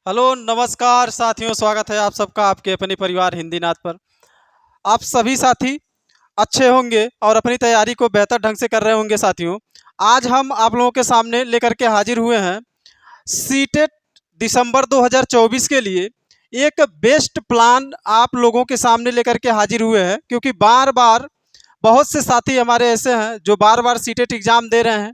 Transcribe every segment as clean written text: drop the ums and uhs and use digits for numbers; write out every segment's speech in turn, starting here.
Hello नमस्कार साथियों, स्वागत है आप सबका आपके अपने परिवार हिंदी नाथ पर। आप सभी साथी अच्छे होंगे और अपनी तैयारी को बेहतर ढंग से कर रहे होंगे। साथियों, आज हम आप लोगों के सामने लेकर के हाजिर हुए हैं सीटेट दिसंबर 2024 के लिए एक बेस्ट प्लान आप लोगों के सामने लेकर के हाजिर हुए हैं, क्योंकि बार बार बहुत से साथी हमारे ऐसे हैं जो बार बार सीटेट एग्ज़ाम दे रहे हैं।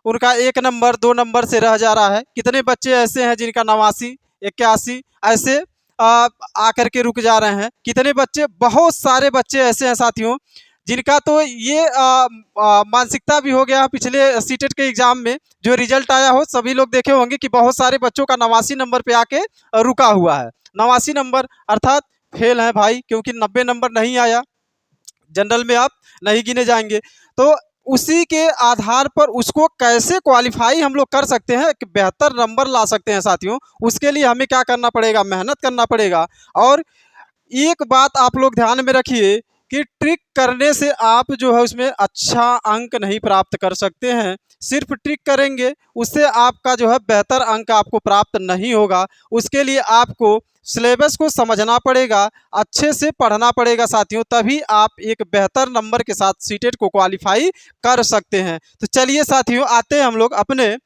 उनका 1 नंबर 2 नंबर से रह जा रहा है। कितने बच्चे ऐसे हैं जिनका 89 81 ऐसे आकर के रुक जा रहे हैं। कितने बच्चे, बहुत सारे बच्चे ऐसे हैं साथियों जिनका तो ये मानसिकता भी हो गया। पिछले सीटेट के एग्ज़ाम में जो रिजल्ट आया हो, सभी लोग देखे होंगे कि बहुत सारे बच्चों का 89 नंबर पे आके रुका हुआ है। 89 नंबर अर्थात फेल है भाई, क्योंकि 90 नंबर नहीं आया, जनरल में आप नहीं गिने जाएंगे। तो उसी के आधार पर उसको कैसे क्वालिफाई हम लोग कर सकते हैं, एक बेहतर नंबर ला सकते हैं साथियों, उसके लिए हमें क्या करना पड़ेगा, मेहनत करना पड़ेगा। और एक बात आप लोग ध्यान में रखिए कि ट्रिक करने से आप जो है उसमें अच्छा अंक नहीं प्राप्त कर सकते हैं। सिर्फ ट्रिक करेंगे उससे आपका जो है बेहतर अंक आपको प्राप्त नहीं होगा। उसके लिए आपको सिलेबस को समझना पड़ेगा, अच्छे से पढ़ना पड़ेगा साथियों, तभी आप एक बेहतर नंबर के साथ सीटेट को क्वालिफाई कर सकते हैं। तो चलिए साथियों, आते हैं हम लोग अपने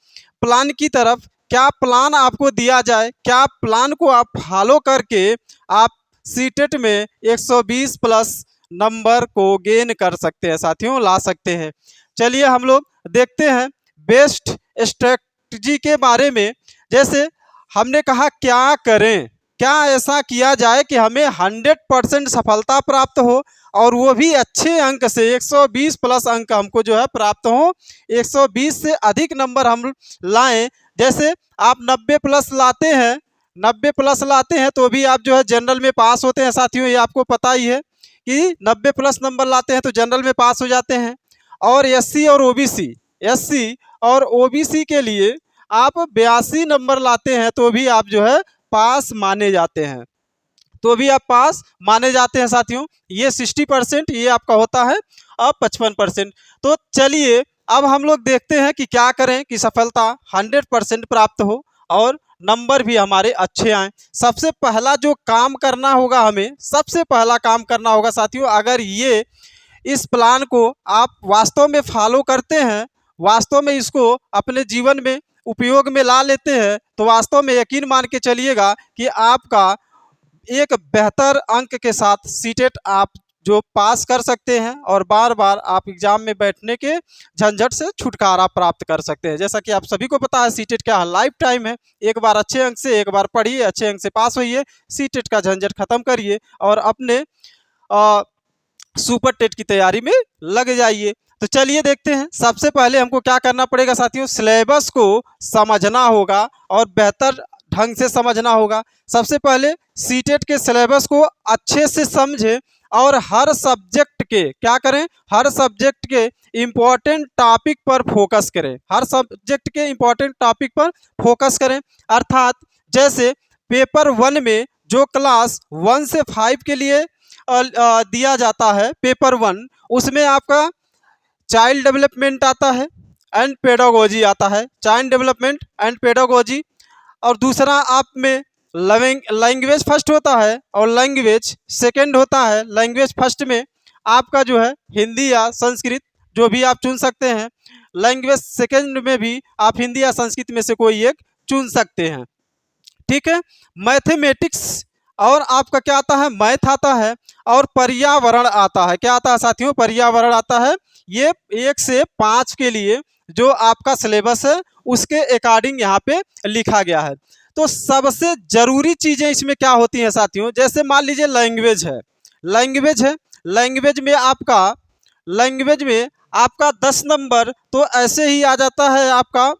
प्लान की तरफ। क्या प्लान आपको दिया जाए, क्या प्लान को आप फॉलो करके आप सीटेट में 120 प्लस नंबर को गेन कर सकते हैं साथियों, ला सकते हैं। चलिए हम लोग देखते हैं बेस्ट स्ट्रेटजी के बारे में। जैसे हमने कहा क्या करें, क्या ऐसा किया जाए कि हमें 100% सफलता प्राप्त हो और वो भी अच्छे अंक से। 120 प्लस अंक हमको जो है प्राप्त हो, 120 से अधिक नंबर हम लाएं। जैसे आप 90 प्लस लाते हैं, 90 प्लस लाते हैं तो भी आप जो है जनरल में पास होते हैं साथियों। ये आपको पता ही है कि 90 प्लस नंबर लाते हैं तो जनरल में पास हो जाते हैं। और एससी और ओबीसी, एससी और ओबीसी के लिए आप 82 नंबर लाते हैं तो भी आप जो है पास माने जाते हैं, तो भी आप पास माने जाते हैं साथियों। ये 60%, ये आपका होता है अब 55%। तो चलिए अब हम लोग देखते हैं कि क्या करें कि सफलता 100% प्राप्त हो और नंबर भी हमारे अच्छे आएँ। सबसे पहला जो काम करना होगा, हमें सबसे पहला काम करना होगा साथियों, अगर ये इस प्लान को आप वास्तव में फॉलो करते हैं, वास्तव में इसको अपने जीवन में उपयोग में ला लेते हैं, तो वास्तव में यकीन मान के चलिएगा कि आपका एक बेहतर अंक के साथ सीटेट आप जो पास कर सकते हैं और बार बार आप एग्जाम में बैठने के झंझट से छुटकारा प्राप्त कर सकते हैं। जैसा कि आप सभी को पता है सीटेट क्या लाइफ टाइम है। एक बार अच्छे अंक से, एक बार पढ़िए, अच्छे अंक से पास होइए, सीटेट का झंझट खत्म करिए और अपने सुपर टेट की तैयारी में लग जाइए। तो चलिए देखते हैं सबसे पहले हमको क्या करना पड़ेगा साथियों, सिलेबस को समझना होगा और बेहतर ढंग से समझना होगा। सबसे पहले सीटेट के सिलेबस को अच्छे से समझें और हर सब्जेक्ट के क्या करें, हर सब्जेक्ट के इम्पोर्टेंट टॉपिक पर फोकस करें, हर सब्जेक्ट के इम्पोर्टेंट टॉपिक पर फोकस करें। अर्थात जैसे पेपर 1 में जो क्लास 1 से 5 के लिए दिया जाता है, पेपर 1, उसमें आपका चाइल्ड डेवलपमेंट आता है एंड पेडागोजी आता है, चाइल्ड डेवलपमेंट एंड पेडागोजी। और दूसरा आप में लैंग्वेज फर्स्ट होता है और लैंग्वेज सेकंड होता है। लैंग्वेज फर्स्ट में आपका जो है हिंदी या संस्कृत, जो भी आप चुन सकते हैं। लैंग्वेज सेकंड में भी आप हिंदी या संस्कृत में से कोई एक चुन सकते हैं, ठीक है। मैथमेटिक्स और आपका क्या आता है, मैथ आता है और पर्यावरण आता है। क्या आता है साथियों, पर्यावरण आता है। ये 1 से 5 के लिए जो आपका सिलेबस है उसके अकॉर्डिंग यहाँ पे लिखा गया है। तो सबसे ज़रूरी चीज़ें इसमें क्या होती हैं साथियों, जैसे मान लीजिए लैंग्वेज है, लैंग्वेज है, लैंग्वेज में आपका 10 नंबर तो ऐसे ही आ जाता है, आपका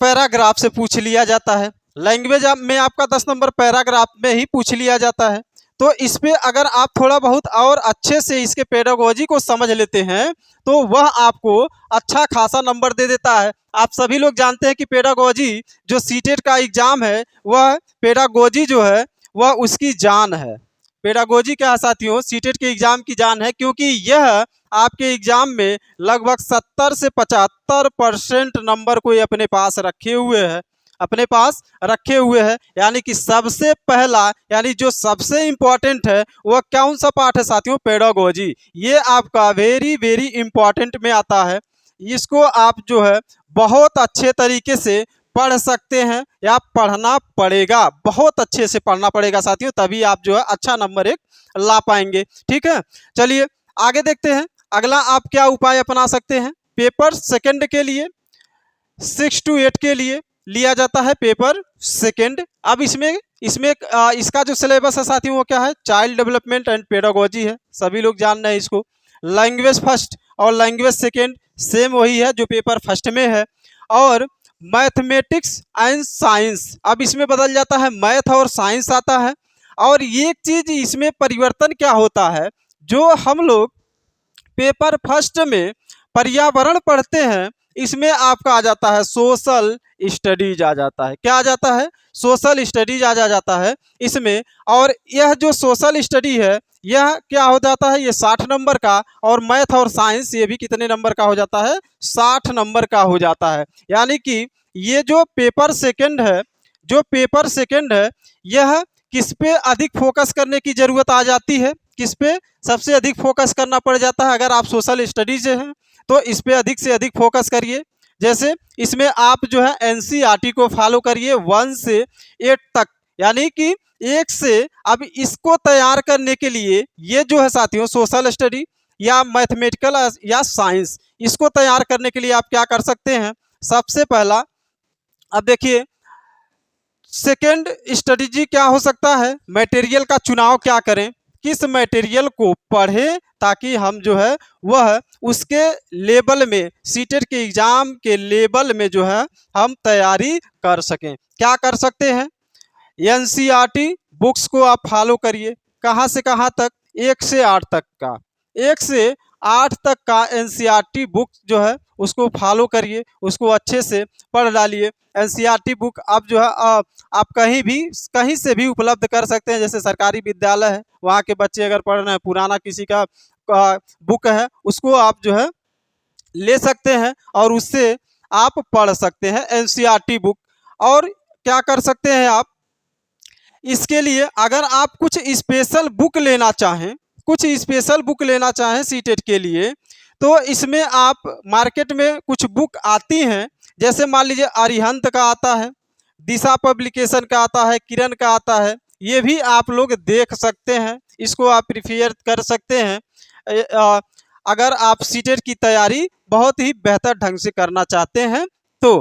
पैराग्राफ से पूछ लिया जाता है। लैंग्वेज में आपका 10 नंबर पैराग्राफ में ही पूछ लिया जाता है। तो इस पे अगर आप थोड़ा बहुत और अच्छे से इसके पेडागोजी को समझ लेते हैं तो वह आपको अच्छा खासा नंबर दे देता है। आप सभी लोग जानते हैं कि पेडागोजी जो सीटेट का एग्ज़ाम है, वह पेडागोजी जो है वह उसकी जान है। पेडागोजी क्या है साथियों, सीटेट के एग्ज़ाम की जान है, क्योंकि यह आपके एग्ज़ाम में लगभग 70 से 75% नंबर कोई अपने पास रखे हुए है। अपने पास रखे हुए हैं। यानी कि सबसे पहला यानी जो सबसे इम्पोर्टेंट है वह कौन सा पार्ट है साथियों? पेडागोजी। ये आपका वेरी वेरी इम्पोर्टेंट में आता है। इसको आप जो है बहुत अच्छे तरीके से पढ़ सकते हैं या पढ़ना पड़ेगा, बहुत अच्छे से पढ़ना पड़ेगा साथियों, तभी आप जो है अच्छा नंबर एक ला पाएंगे। ठीक है, चलिए आगे देखते हैं। अगला आप क्या उपाय अपना सकते हैं? पेपर सेकंड के लिए 6 to 8 के लिए लिया जाता है पेपर सेकंड। अब इसमें इसमें इसका जो सिलेबस है साथियों वो क्या है? चाइल्ड डेवलपमेंट एंड पेडागोजी है, सभी लोग जान रहे हैं इसको। लैंग्वेज फर्स्ट और लैंग्वेज सेकंड सेम वही है जो पेपर फर्स्ट में है। और मैथमेटिक्स एंड साइंस, अब इसमें बदल जाता है, मैथ और साइंस आता है। और एक चीज इसमें परिवर्तन क्या होता है, जो हम लोग पेपर फर्स्ट में पर्यावरण पढ़ते हैं, इसमें आपका आ जाता है सोशल स्टडीज आ जाता है। क्या आ जाता है? सोशल स्टडीज आ जाता है इसमें। और यह जो सोशल स्टडी है यह क्या हो जाता है? ये 60 नंबर का। और मैथ और साइंस ये भी कितने नंबर का हो जाता है? 60 नंबर का हो जाता है। यानी कि ये जो पेपर सेकंड है, जो पेपर सेकंड है यह किस पे अधिक फोकस करने की ज़रूरत आ जाती है? किस पे सबसे अधिक फोकस करना पड़ जाता है? अगर आप सोशल स्टडीज हैं तो इस पे अधिक से अधिक फोकस करिए। जैसे इसमें आप जो है एनसीईआरटी को फॉलो करिए 1 से 8 तक, यानी कि 1 से। अब इसको तैयार करने के लिए ये जो है साथियों सोशल स्टडी या मैथमेटिकल या साइंस, इसको तैयार करने के लिए आप क्या कर सकते हैं? सबसे पहला अब देखिए सेकेंड स्ट्रेटजी क्या हो सकता है? मटेरियल का चुनाव क्या करें, किस मटेरियल को पढ़ें ताकि हम जो है वह उसके लेवल में सीटेट के एग्ज़ाम के लेवल में जो है हम तैयारी कर सकें। क्या कर सकते हैं? एनसीईआरटी बुक्स को आप फॉलो करिए। कहाँ से कहाँ तक? 1 से 8 तक का, 1 से 8 तक का एनसीईआरटी बुक जो है उसको फॉलो करिए, उसको अच्छे से पढ़ डालिए। एनसीईआरटी बुक आप जो है आप कहीं से भी उपलब्ध कर सकते हैं। जैसे सरकारी विद्यालय है वहाँ के बच्चे अगर पढ़ रहे हैं, पुराना किसी का बुक है उसको आप जो है ले सकते हैं और उससे आप पढ़ सकते हैं एनसीईआरटी बुक। और क्या कर सकते हैं आप? इसके लिए अगर आप कुछ स्पेशल बुक लेना चाहें, कुछ स्पेशल बुक लेना चाहें सीटेट के लिए, तो इसमें आप मार्केट में कुछ बुक आती हैं। जैसे मान लीजिए अरिहंत का आता है, दिशा पब्लिकेशन का आता है, किरण का आता है, ये भी आप लोग देख सकते हैं, इसको आप प्रिफेयर कर सकते हैं अगर आप सीटेट की तैयारी बहुत ही बेहतर ढंग से करना चाहते हैं तो।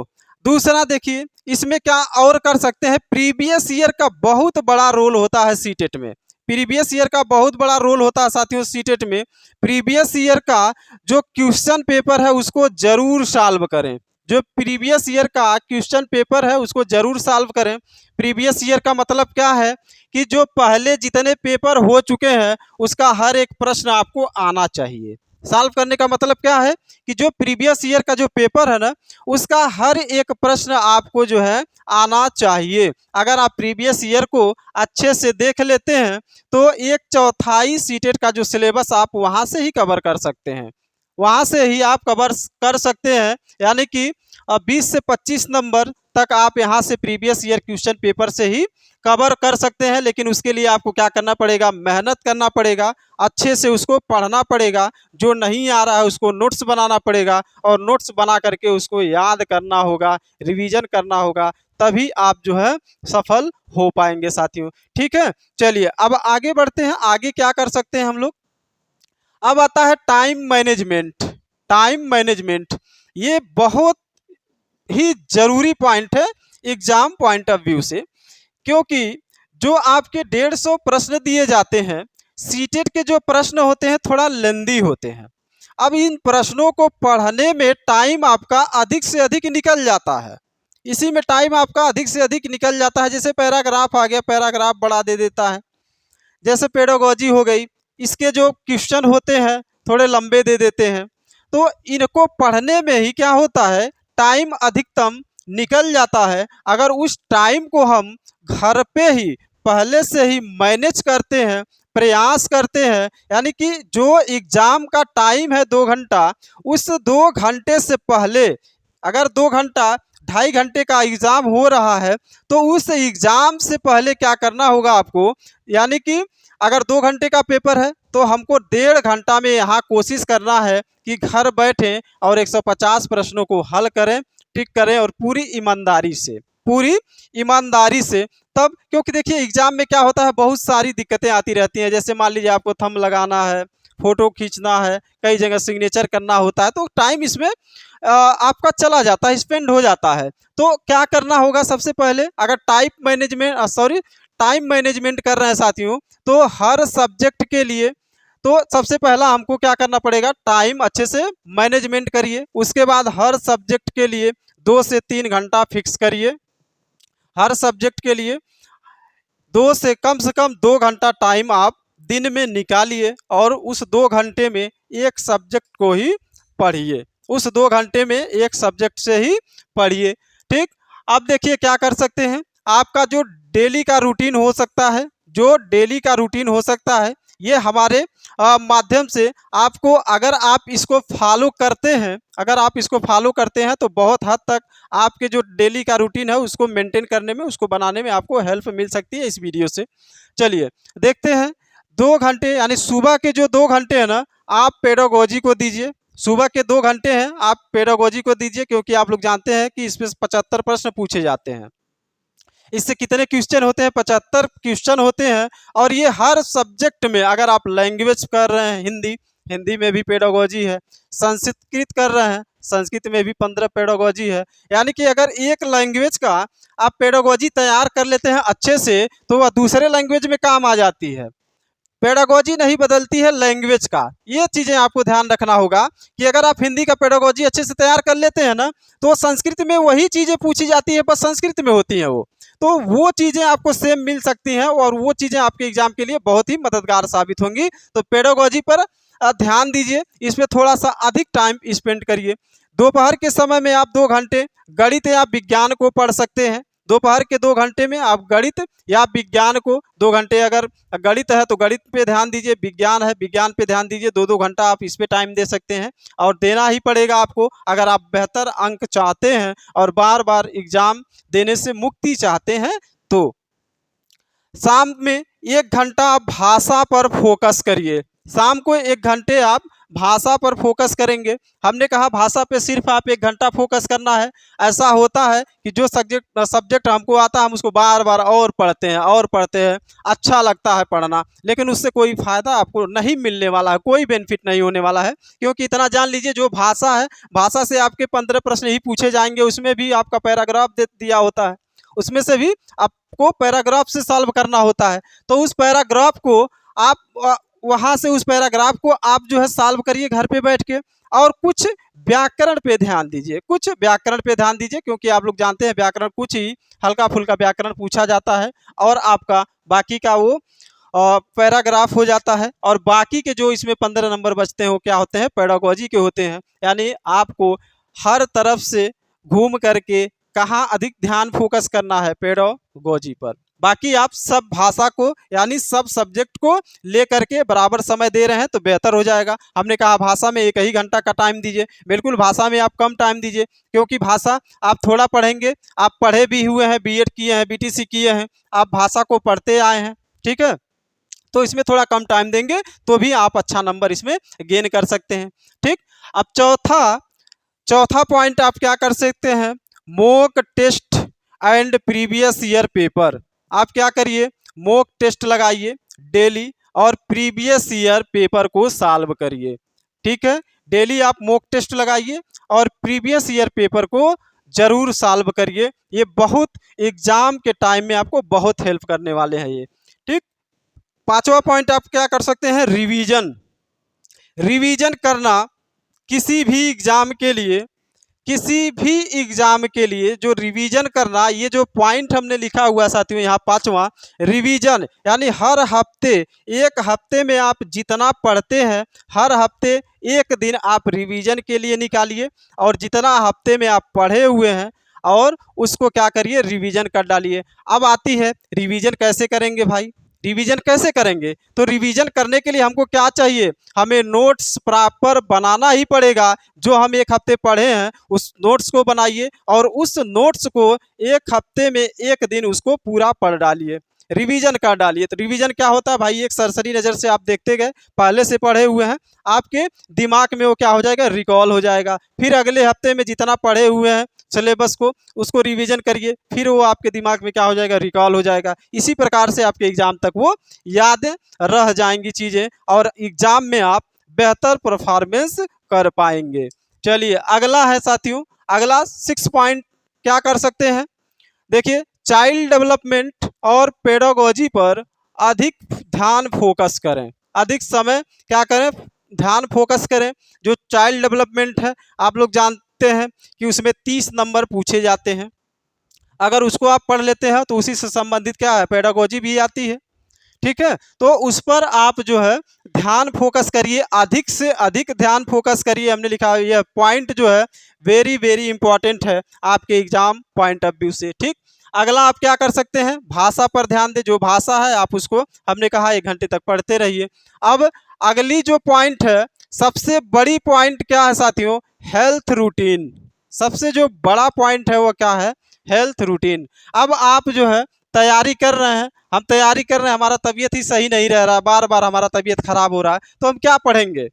दूसरा देखिए इसमें क्या और कर सकते हैं, प्रीवियस ईयर का बहुत बड़ा रोल होता है सीटेट में। प्रीवियस ईयर का बहुत बड़ा रोल होता है साथियों सीटेट में। प्रीवियस ईयर का जो क्वेश्चन पेपर है उसको जरूर सॉल्व करें। जो प्रीवियस ईयर का क्वेश्चन पेपर है उसको जरूर सॉल्व करें। प्रीवियस ईयर का मतलब क्या है कि जो पहले जितने पेपर हो चुके हैं उसका हर एक प्रश्न आपको आना चाहिए। सॉल्व करने का मतलब क्या है कि जो प्रीवियस ईयर का जो पेपर है ना उसका हर एक प्रश्न आपको जो है आना चाहिए। अगर आप प्रीवियस ईयर को अच्छे से देख लेते हैं तो 1/4 सीटेट का जो सिलेबस आप वहां से ही कवर कर सकते हैं, वहां से ही आप कवर कर सकते हैं। यानी कि 20 से 25 नंबर तक आप यहां से प्रीवियस ईयर क्वेश्चन पेपर से ही कवर कर सकते हैं। लेकिन उसके लिए आपको क्या करना पड़ेगा? मेहनत करना पड़ेगा, अच्छे से उसको पढ़ना पड़ेगा। जो नहीं आ रहा है उसको नोट्स बनाना पड़ेगा और नोट्स बना करके उसको याद करना होगा, रिवीजन करना होगा, तभी आप जो है सफल हो पाएंगे साथियों। ठीक है, चलिए अब आगे बढ़ते हैं। आगे क्या कर सकते हैं हम लोग? अब आता है टाइम मैनेजमेंट। टाइम मैनेजमेंट ये बहुत ही जरूरी पॉइंट है एग्जाम पॉइंट ऑफ व्यू से, क्योंकि जो आपके 150 प्रश्न दिए जाते हैं, सीटेट के जो प्रश्न होते हैं थोड़ा लेंदी होते हैं। अब इन प्रश्नों को पढ़ने में टाइम आपका अधिक से अधिक निकल जाता है, इसी में टाइम आपका अधिक से अधिक निकल जाता है। जैसे पैराग्राफ आ गया, पैराग्राफ बढ़ा दे देता है। जैसे पेडागोजी हो गई, इसके जो क्वेश्चन होते हैं थोड़े लंबे दे देते हैं। तो इनको पढ़ने में ही क्या होता है, टाइम अधिकतम निकल जाता है। अगर उस टाइम को हम घर पे ही पहले से ही मैनेज करते हैं, प्रयास करते हैं, यानी कि जो एग्ज़ाम का टाइम है 2 घंटा, उस 2 घंटे से पहले अगर 2 घंटा 2.5 घंटे का एग्ज़ाम हो रहा है, तो उस एग्ज़ाम से पहले क्या करना होगा आपको, यानी कि अगर 2 घंटे का पेपर है तो हमको 1.5 घंटा में यहाँ कोशिश करना है कि घर बैठे और 150 प्रश्नों को हल करें, टिक करें, और पूरी ईमानदारी से। तब क्योंकि देखिए एग्ज़ाम में क्या होता है, बहुत सारी दिक्कतें आती रहती हैं। जैसे मान लीजिए आपको थंब लगाना है, फ़ोटो खींचना है, कई जगह सिग्नेचर करना होता है, तो टाइम इसमें आपका चला जाता है, स्पेंड हो जाता है। तो क्या करना होगा, सबसे पहले अगर टाइम मैनेजमेंट कर रहे हैं साथियों, तो हर सब्जेक्ट के लिए तो सबसे पहला हमको क्या करना पड़ेगा, टाइम अच्छे से मैनेजमेंट करिए। उसके बाद हर सब्जेक्ट के लिए 2 से 3 घंटा फिक्स करिए। हर सब्जेक्ट के लिए कम से कम 2 घंटा टाइम आप दिन में निकालिए, और उस 2 घंटे में एक सब्जेक्ट को ही पढ़िए। उस 2 घंटे में एक सब्जेक्ट से ही पढ़िए। ठीक। अब देखिए क्या कर सकते हैं, आपका जो डेली का रूटीन हो सकता है, ये हमारे माध्यम से आपको, अगर आप इसको फॉलो करते हैं तो बहुत हद तक आपके जो डेली का रूटीन है उसको मेंटेन करने में, उसको बनाने में आपको हेल्प मिल सकती है इस वीडियो से। चलिए देखते हैं। 2 घंटे यानी सुबह के जो 2 घंटे हैं ना, आप पेडागोजी को दीजिए। सुबह के 2 घंटे हैं, आप पेडागोजी को दीजिए, क्योंकि आप लोग जानते हैं कि इसमें 75 प्रश्न पूछे जाते हैं। इससे कितने क्वेश्चन होते हैं, 75 क्वेश्चन होते हैं। और ये हर सब्जेक्ट में, अगर आप लैंग्वेज कर रहे हैं हिंदी में भी पेडागोजी है, संस्कृत कर रहे हैं, संस्कृत में भी 15 पेडागोजी है। यानी कि अगर एक लैंग्वेज का आप पेडागोजी तैयार कर लेते हैं अच्छे से, तो वह दूसरे लैंग्वेज में काम आ जाती है। पेडागोजी नहीं बदलती है लैंग्वेज का। ये चीज़ें आपको ध्यान रखना होगा कि अगर आप हिंदी का पेडागोजी अच्छे से तैयार कर लेते हैं ना, तो संस्कृत में वही चीज़ें पूछी जाती है, बस संस्कृत में होती हैं वो चीज़ें आपको सेम मिल सकती हैं, और वो चीज़ें आपके एग्जाम के लिए बहुत ही मददगार साबित होंगी। तो पेडागोजी पर ध्यान दीजिए, इसमें थोड़ा सा अधिक टाइम स्पेंड करिए। दोपहर के समय में आप 2 घंटे गणित या विज्ञान को पढ़ सकते हैं। दोपहर के 2 घंटे में आप गणित या विज्ञान को 2 घंटे, अगर गणित है तो गणित पे ध्यान दीजिए, विज्ञान है विज्ञान पे ध्यान दीजिए। 2-2 घंटा आप इस पे टाइम दे सकते हैं, और देना ही पड़ेगा आपको अगर आप बेहतर अंक चाहते हैं और बार बार एग्जाम देने से मुक्ति चाहते हैं। तो शाम में 1 घंटा आप भाषा पर फोकस करिए। शाम को 1 घंटे आप भाषा पर फोकस करेंगे। हमने कहा भाषा पे सिर्फ आप 1 घंटा फोकस करना है। ऐसा होता है कि जो सब्जेक्ट हमको आता है, हम उसको बार बार और पढ़ते हैं, अच्छा लगता है पढ़ना, लेकिन उससे कोई फ़ायदा आपको नहीं मिलने वाला है, कोई बेनिफिट नहीं होने वाला है। क्योंकि इतना जान लीजिए, जो भाषा है, भाषा से आपके 15 प्रश्न ही पूछे जाएंगे। उसमें भी आपका पैराग्राफ दिया होता है, उसमें से भी आपको पैराग्राफ से सॉल्व करना होता है। तो उस पैराग्राफ को आप वहाँ से उस पैराग्राफ को आप जो है सॉल्व करिए घर पे बैठ के, और कुछ व्याकरण पे ध्यान दीजिए, क्योंकि आप लोग जानते हैं व्याकरण कुछ ही हल्का फुल्का व्याकरण पूछा जाता है, और आपका बाकी का वो पैराग्राफ हो जाता है। और बाकी के जो इसमें 15 नंबर बचते हैं वो क्या होते हैं, पेडागोजी के होते हैं। यानी आपको हर तरफ से घूम करके कहाँ अधिक ध्यान फोकस करना है, पेडागोजी पर। बाकी आप सब भाषा को यानी सब सब्जेक्ट को लेकर के बराबर समय दे रहे हैं तो बेहतर हो जाएगा। हमने कहा भाषा में 1 ही घंटा का टाइम दीजिए, बिल्कुल भाषा में आप कम टाइम दीजिए, क्योंकि भाषा आप थोड़ा पढ़ेंगे। आप पढ़े भी हुए हैं, बीएड किए हैं, बीटीसी किए हैं, आप भाषा को पढ़ते आए हैं, ठीक है। तो इसमें थोड़ा कम टाइम देंगे तो भी आप अच्छा नंबर इसमें गेन कर सकते हैं, ठीक। अब चौथा पॉइंट आप क्या कर सकते हैं, mock test and previous year paper. आप क्या करिए, मॉक टेस्ट लगाइए डेली, और प्रीवियस ईयर पेपर को सॉल्व करिए, ठीक है। डेली आप मॉक टेस्ट लगाइए और प्रीवियस ईयर पेपर को जरूर सॉल्व करिए। ये बहुत एग्जाम के टाइम में आपको बहुत हेल्प करने वाले हैं ये, ठीक। 5वां पॉइंट आप क्या कर सकते हैं, रिवीजन करना। किसी भी एग्जाम के लिए जो रिवीजन करना, ये जो पॉइंट हमने लिखा हुआ साथियों यहाँ 5वां, रिवीजन यानी हर हफ्ते, एक हफ्ते में आप जितना पढ़ते हैं, हर हफ्ते 1 दिन आप रिवीजन के लिए निकालिए, और जितना हफ्ते में आप पढ़े हुए हैं और उसको क्या करिए, रिवीजन कर डालिए। अब आती है रिवीजन कैसे करेंगे भाई। रिवीजन कैसे करेंगे? तो रिवीजन करने के लिए हमको क्या चाहिए? हमें नोट्स प्रॉपर बनाना ही पड़ेगा। जो हम एक हफ्ते पढ़े हैं उस नोट्स को बनाइए और उस नोट्स को एक हफ्ते में एक दिन उसको पूरा पढ़ डालिए, रिवीजन कर डालिए। तो रिवीजन क्या होता है भाई? एक सरसरी नज़र से आप देखते गए, पहले से पढ़े हुए हैं, आपके दिमाग में वो क्या हो जाएगा? रिकॉल हो जाएगा। फिर अगले हफ्ते में जितना पढ़े हुए हैं सिलेबस को, उसको रिवीजन करिए, फिर वो आपके दिमाग में क्या हो जाएगा? रिकॉल हो जाएगा। इसी प्रकार से आपके एग्जाम तक वो याद रह जाएंगी चीज़ें और एग्जाम में आप बेहतर परफॉर्मेंस कर पाएंगे। चलिए अगला है साथियों, अगला 6 पॉइंट क्या कर सकते हैं? देखिए, चाइल्ड डेवलपमेंट और पेडागोजी पर अधिक ध्यान फोकस करें। अधिक समय क्या करें? ध्यान फोकस करें। जो चाइल्ड डेवलपमेंट है, आप लोग जानते हैं कि उसमें 30 नंबर पूछे जाते हैं। अगर उसको आप पढ़ लेते हैं तो उसी से संबंधित क्या है? पेडागोजी भी आती है। ठीक है, तो उस पर आप जो है ध्यान फोकस करिए, अधिक से अधिक ध्यान फोकस करिए। हमने लिखा है यह पॉइंट जो है वेरी वेरी इंपॉर्टेंट है आपके एग्जाम पॉइंट ऑफ व्यू से। ठीक, अगला आप क्या कर सकते हैं? भाषा पर ध्यान दें। जो भाषा है आप उसको, हमने कहा 1 घंटे तक पढ़ते रहिए। अब अगली जो पॉइंट है, सबसे बड़ी पॉइंट क्या है साथियों? Health routine. सबसे जो बड़ा पॉइंट है वो क्या है? Health routine. अब आप जो है तैयारी कर रहे हैं, हम तैयारी कर रहे हैं, हमारा तबीयत ही सही नहीं रह रहा, बार बार हमारा तबीयत खराब हो रहा है, तो हम क्या पढ़ेंगे?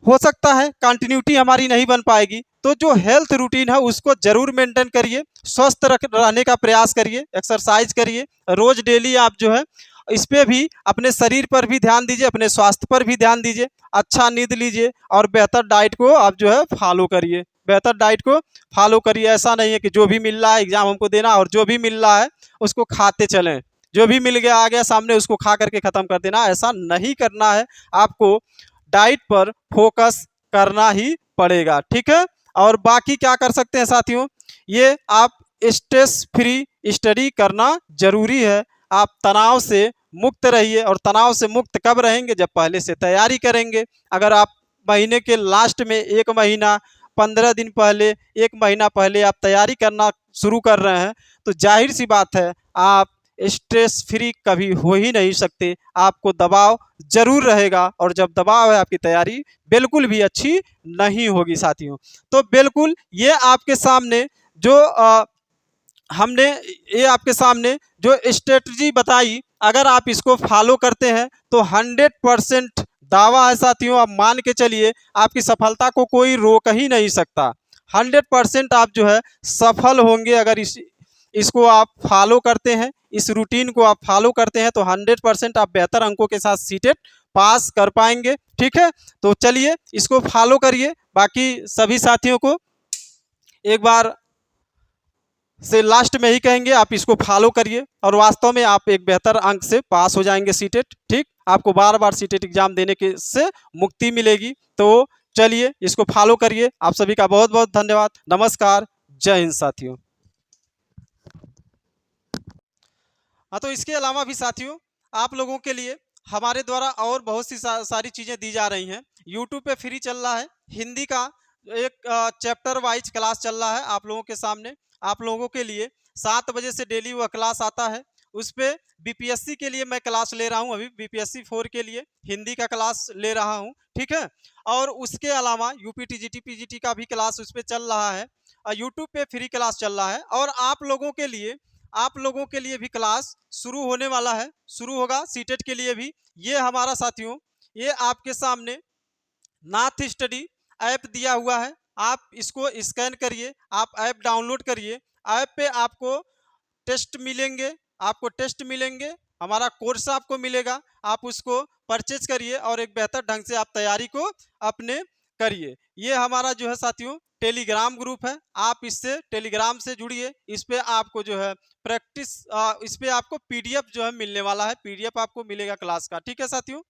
हो सकता है कंटिन्यूटी हमारी नहीं बन पाएगी। तो जो हेल्थ रूटीन है उसको जरूर मेंटेन करिए, स्वस्थ रहने का प्रयास करिए, एक्सरसाइज करिए रोज डेली। आप जो है इस पे भी, अपने शरीर पर भी ध्यान दीजिए, अपने स्वास्थ्य पर भी ध्यान दीजिए, अच्छा नींद लीजिए और बेहतर डाइट को आप जो है फॉलो करिए। बेहतर डाइट को फॉलो करिए। ऐसा नहीं है कि जो भी मिल रहा है एग्जाम हमको देना और जो भी मिल रहा है उसको खाते चलें, जो भी मिल गया आ गया सामने उसको खा करके ख़त्म कर देना, ऐसा नहीं करना है। आपको डाइट पर फोकस करना ही पड़ेगा। ठीक है, और बाकी क्या कर सकते हैं साथियों? ये आप स्ट्रेस फ्री स्टडी करना जरूरी है। आप तनाव से मुक्त रहिए, और तनाव से मुक्त कब रहेंगे? जब पहले से तैयारी करेंगे। अगर आप महीने के लास्ट में 1 महीना 15 दिन पहले, 1 महीना पहले आप तैयारी करना शुरू कर रहे हैं तो जाहिर सी बात है आप स्ट्रेस फ्री कभी हो ही नहीं सकते। आपको दबाव जरूर रहेगा, और जब दबाव है आपकी तैयारी बिल्कुल भी अच्छी नहीं होगी साथियों। तो बिल्कुल ये आपके सामने जो हमने ये आपके सामने जो स्ट्रेटजी बताई, अगर आप इसको फॉलो करते हैं तो 100% दावा है साथियों, आप मान के चलिए आपकी सफलता को कोई रोक ही नहीं सकता। 100% आप जो है सफल होंगे। अगर इसको आप फॉलो करते हैं, इस रूटीन को आप फॉलो करते हैं तो 100% आप बेहतर अंकों के साथ सीटेट पास कर पाएंगे। ठीक है, तो चलिए इसको फॉलो करिए। बाकी सभी साथियों को एक बार से लास्ट में ही कहेंगे आप इसको फॉलो करिए, और वास्तव में आप एक बेहतर अंक से पास हो जाएंगे सीटेट। ठीक, आपको बार बार सीटेट एग्जाम देने के से मुक्ति मिलेगी। तो चलिए इसको फॉलो करिए। आप सभी का बहुत बहुत धन्यवाद। नमस्कार, जय हिंद साथियों। हाँ, तो इसके अलावा भी साथियों आप लोगों के लिए हमारे द्वारा और बहुत सी सारी चीज़ें दी जा रही हैं। यूट्यूब पे फ्री चल रहा है हिंदी का एक चैप्टर वाइज क्लास चल रहा है आप लोगों के सामने। आप लोगों के लिए 7 बजे से डेली वह क्लास आता है। उस पर बीपीएससी के लिए मैं क्लास ले रहा हूँ, अभी बीपीएससी 4 के लिए हिंदी का क्लास ले रहा हूँ। ठीक है, और उसके अलावा यूपी टीजीटी पीजीटी का भी क्लास उस पर चल रहा है। यूट्यूब पे फ्री क्लास चल रहा है, और आप लोगों के लिए भी क्लास शुरू होने वाला है, शुरू होगा सीटेट के लिए भी। ये हमारा साथियों, ये आपके सामने नाथ स्टडी ऐप दिया हुआ है। आप इसको स्कैन करिए, आप ऐप डाउनलोड करिए। ऐप पे आपको टेस्ट मिलेंगे, हमारा कोर्स आपको मिलेगा। आप उसको परचेज करिए और एक बेहतर ढंग से आप तैयारी को अपने करिए। ये हमारा जो है साथियों टेलीग्राम ग्रुप है, आप इससे टेलीग्राम से जुड़िए। इस पे आपको जो है प्रैक्टिस, इस पे आपको पीडीएफ जो है मिलने वाला है, पीडीएफ आपको मिलेगा क्लास का। ठीक है साथियों।